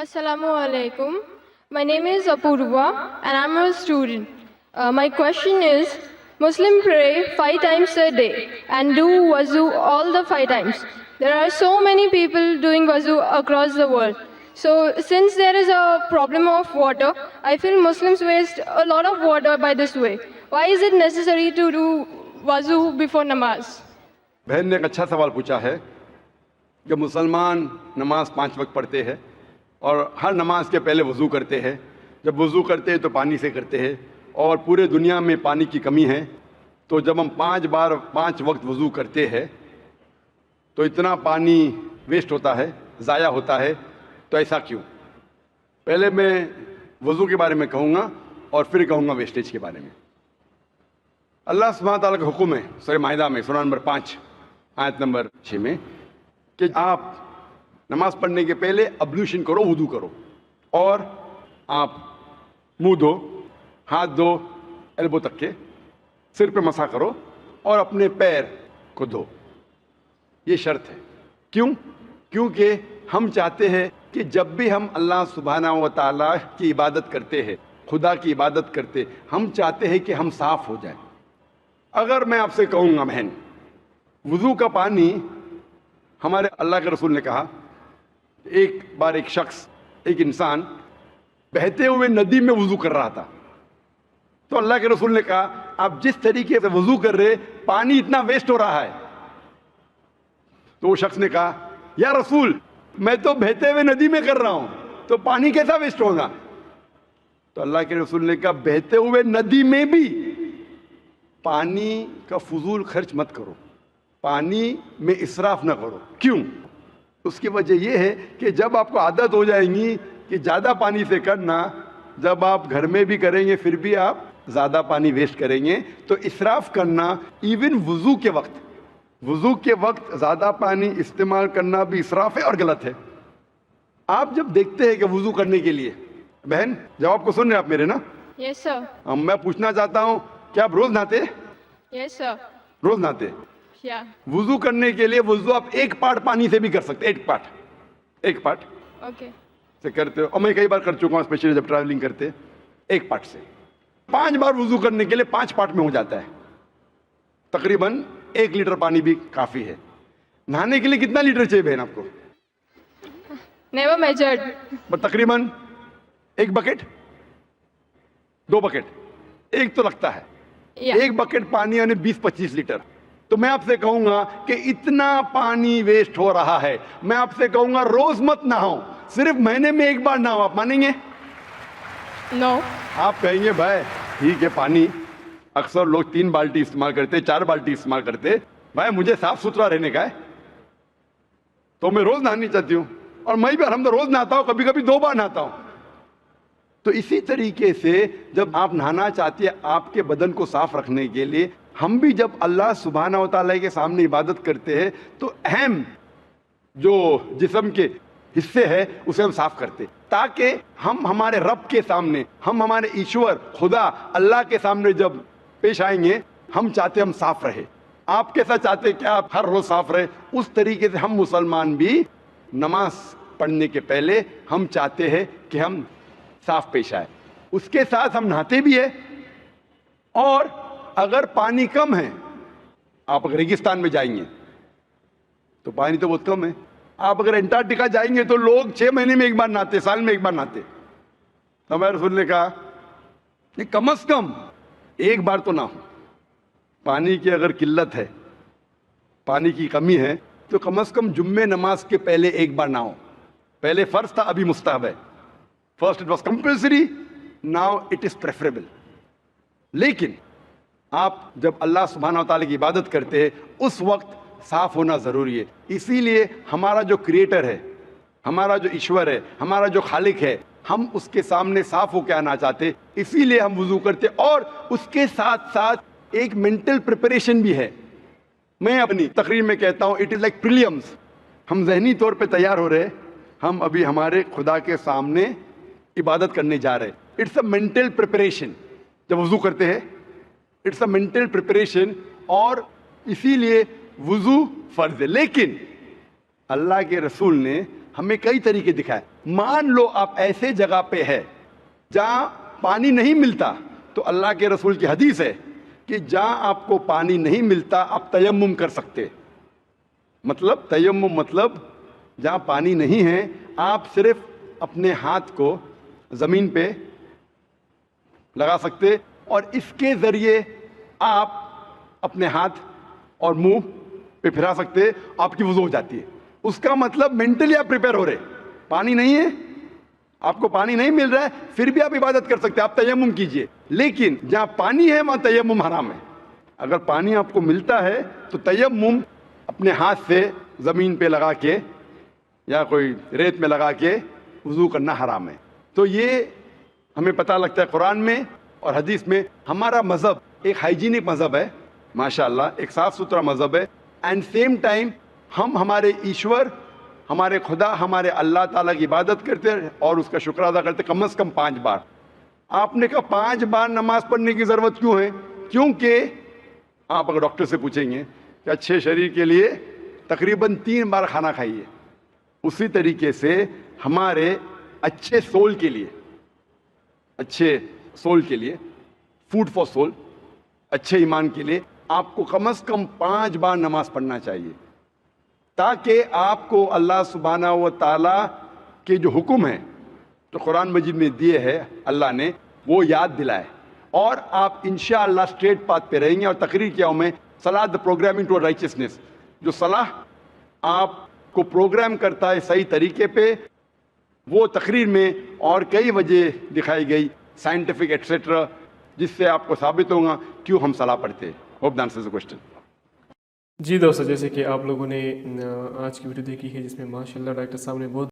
Assalamu alaikum. My name is Apurva and I'm a student. My question is, Muslims pray 5 times a day and do wuzu all the 5 times. There are so many people doing wuzu across the world. So since there is a problem of water, I feel Muslims waste a lot of water by this way. Why is it necessary to do wuzu before namaz? بہن نے ایک اچھا سوال پوچھا ہے کہ مسلمان نماز 5 وقت پڑھتے ہیں اور ہر نماز کے پہلے وضو کرتے ہیں. جب وضو کرتے ہیں تو پانی سے کرتے ہیں اور پورے دنیا میں پانی کی کمی ہے. تو جب ہم 5 وقت وضو کرتے ہیں تو اتنا پانی ویسٹ ہوتا ہے, ضائع ہوتا ہے. تو ایسا کیوں؟ پہلے میں وضو کے بارے میں کہوں گا اور پھر کہوں گا ویسٹیج کے بارے میں. اللہ سبحانہ تعالیٰ کا حکم ہے سورہ مائدہ میں سورہ نمبر 5 آیت نمبر 6 میں کہ آپ نماز پڑھنے کے پہلے ابلیوشن کرو, وضو کرو, اور آپ منہ دھو, ہاتھ دھو ایلبو تک کے, سر پہ مسح کرو اور اپنے پیر کو دھو. یہ شرط ہے. کیوں؟ کیونکہ ہم چاہتے ہیں کہ جب بھی ہم اللہ سبحانہ و تعالیٰ کی عبادت کرتے ہیں, خدا کی عبادت کرتے, ہم چاہتے ہیں کہ ہم صاف ہو جائیں. اگر میں آپ سے کہوں گا بہن, وضو کا پانی, ہمارے اللہ کے رسول نے کہا ایک بار ایک شخص, ایک انسان بہتے ہوئے ندی میں وضو کر رہا تھا. تو اللہ کے رسول نے کہا آپ جس طریقے سے وضو کر رہے پانی اتنا ویسٹ ہو رہا ہے. تو وہ شخص نے کہا یا رسول میں تو بہتے ہوئے ندی میں کر رہا ہوں تو پانی کیسا ویسٹ ہوگا؟ تو اللہ کے رسول نے کہا بہتے ہوئے ندی میں بھی پانی کا فضول خرچ مت کرو, پانی میں اسراف نہ کرو. کیوں؟ اس کی وجہ یہ ہے کہ جب آپ کو عادت ہو جائیں گی کہ زیادہ پانی سے کرنا, جب آپ گھر میں بھی کریں گے پھر بھی آپ زیادہ پانی ویسٹ کریں گے. تو اسراف کرنا ایون وضو کے وقت زیادہ پانی استعمال کرنا بھی اسراف ہے اور غلط ہے. آپ جب دیکھتے ہیں کہ وضو کرنے کے لیے, بہن جواب کو سن رہے ہیں آپ میرے نا؟ Yes sir. میں پوچھنا چاہتا ہوں کیا آپ روز نہاتے؟ Yes sir. روز نہاتے. Yeah. وضو کرنے کے لیے وضو آپ ایک پارٹ پانی سے بھی کر سکتے, ایک پارٹ Okay. سے کرتے ہو. اور میں کئی بار کر چکا ہوں, اسپیشلی جب ٹریولنگ کرتے, ایک پارٹ سے 5 بار وضو کرنے کے لیے 5 پارٹ میں ہو جاتا ہے. تقریباً 1 لیٹر پانی بھی کافی ہے. نہانے کے لیے کتنا لیٹر چاہیے بہن آپ کو؟ Never measured. تقریباً 1 بکٹ, 2 بکٹ, ایک تو لگتا ہے. Yeah. 1 بکٹ پانی یعنی 20-25 لیٹر. تو میں آپ سے کہوں گا کہ اتنا پانی ویسٹ ہو رہا ہے, میں آپ سے کہوں گا روز مت نہاؤ, صرف مہینے میں 1 بار نہاؤ. آپ مانیں گے؟ No. آپ کہیں گے بھائی ٹھیک ہے, پانی اکثر لوگ 3 بالٹی استعمال کرتے, 4 بالٹی استعمال کرتے, بھائی مجھے صاف ستھرا رہنے کا ہے تو میں روز نہانی چاہتی ہوں, اور میں بھی الحمد روز نہاتا ہوں, کبھی کبھی 2 بار نہاتا ہوں. تو اسی طریقے سے جب آپ نہانا چاہتے ہیں آپ کے بدن کو صاف رکھنے کے لیے, ہم بھی جب اللہ سبحانہ و تعالیٰ کے سامنے عبادت کرتے ہیں تو اہم جو جسم کے حصے ہیں اسے ہم صاف کرتے, تاکہ ہم ہمارے رب کے سامنے, ہم ہمارے ایشور خدا اللہ کے سامنے جب پیش آئیں گے, ہم چاہتے ہم صاف رہے. آپ کیسا چاہتے کہ آپ ہر روز صاف رہے, اس طریقے سے ہم مسلمان بھی نماز پڑھنے کے پہلے ہم چاہتے ہیں کہ ہم صاف پیش آئے. اس کے ساتھ ہم نہاتے بھی ہیں, اور اگر پانی کم ہے, آپ اگر ریگستان میں جائیں گے تو پانی تو بہت کم ہے. آپ اگر انٹارکٹیکا جائیں گے تو لوگ 6 مہینے میں 1 بار نہاتے, سال میں 1 بار نہاتے. تو ہمارے رسول نے کہا کہ کم از کم 1 بار تو نہ ہو. پانی کی اگر قلت ہے, پانی کی کمی ہے, تو کم از کم جمعہ نماز کے پہلے 1 بار نہ ہو. پہلے فرض تھا, ابھی مستحب ہے. First it was compulsory, now it is preferable. لیکن آپ جب اللہ سبحانہ و تعالیٰ کی عبادت کرتے ہیں اس وقت صاف ہونا ضروری ہے. اسی لیے ہمارا جو کریٹر ہے, ہمارا جو ایشور ہے, ہمارا جو خالق ہے, ہم اس کے سامنے صاف ہو کے آنا چاہتے, اسی لیے ہم وضو کرتے. اور اس کے ساتھ ساتھ ایک مینٹل پریپریشن بھی ہے. میں اپنی تقریر میں کہتا ہوں اٹ از لائک پریلیمز. ہم ذہنی طور پہ تیار ہو رہے, ہم ابھی ہمارے خدا کے سامنے عبادت کرنے جا رہے. It's a mental preparation. جب وضو کرتے ہیں اٹس اے مینٹل پریپریشن, اور اسی لیے وضو فرض ہے. لیکن اللہ کے رسول نے ہمیں کئی طریقے دکھائے. مان لو آپ ایسے جگہ پہ ہے جہاں پانی نہیں ملتا, تو اللہ کے رسول کی حدیث ہے کہ جہاں آپ کو پانی نہیں ملتا آپ تیمم کر سکتے. مطلب تیمم مطلب جہاں پانی نہیں ہے آپ صرف اپنے ہاتھ کو زمین پہ لگا سکتے اور اس کے ذریعے آپ اپنے ہاتھ اور منہ پہ پھرا سکتے, آپ کی وضو ہو جاتی ہے. اس کا مطلب مینٹلی آپ پریپیئر ہو رہے, پانی نہیں ہے, آپ کو پانی نہیں مل رہا ہے, پھر بھی آپ عبادت کر سکتے, آپ تیمم کیجئے. لیکن جہاں پانی ہے وہاں تیمم حرام ہے. اگر پانی آپ کو ملتا ہے تو تیمم اپنے ہاتھ سے زمین پہ لگا کے یا کوئی ریت میں لگا کے وضو کرنا حرام ہے. تو یہ ہمیں پتہ لگتا ہے قرآن میں اور حدیث میں. ہمارا مذہب ایک ہائیجینک مذہب ہے ماشاءاللہ, ایک صاف ستھرا مذہب ہے. اینڈ سیم ٹائم ہم ہمارے ایشور, ہمارے خدا, ہمارے اللہ تعالیٰ کی عبادت کرتے ہیں اور اس کا شکر ادا کرتے کم از کم 5 بار. آپ نے کہا 5 بار نماز پڑھنے کی ضرورت کیوں ہے؟ کیونکہ آپ اگر ڈاکٹر سے پوچھیں گے کہ اچھے شریر کے لیے تقریباً 3 بار کھانا کھائیے, اسی طریقے سے ہمارے اچھے سول کے لیے, اچھے سول کے لیے, فوڈ فار سول, اچھے ایمان کے لیے آپ کو کم از کم 5 بار نماز پڑھنا چاہیے, تاکہ آپ کو اللہ سبحانہ و تعالیٰ کے جو حکم ہیں جو قرآن مجید میں دیے ہیں اللہ نے, وہ یاد دلائے اور آپ انشاءاللہ اسٹریٹ پاتھ پہ رہیں گے. اور تقریر کیا ہوں میں, صلاح دا پروگرامنگ ٹو رائچسنس, جو صلاح آپ کو پروگرام کرتا ہے صحیح طریقے پہ, وہ تقریر میں اور کئی وجہ دکھائی گئی سائنٹیفک ایٹسیٹرا, جس سے آپ کو ثابت ہوگا کیوں ہم صلاح پڑھتے ہیں. Hope the answers the question. جی دوستو, جیسے کہ آپ لوگوں نے آج کی ویڈیو دیکھی ہے جس میں ماشاءاللہ ڈاکٹر صاحب نے بہت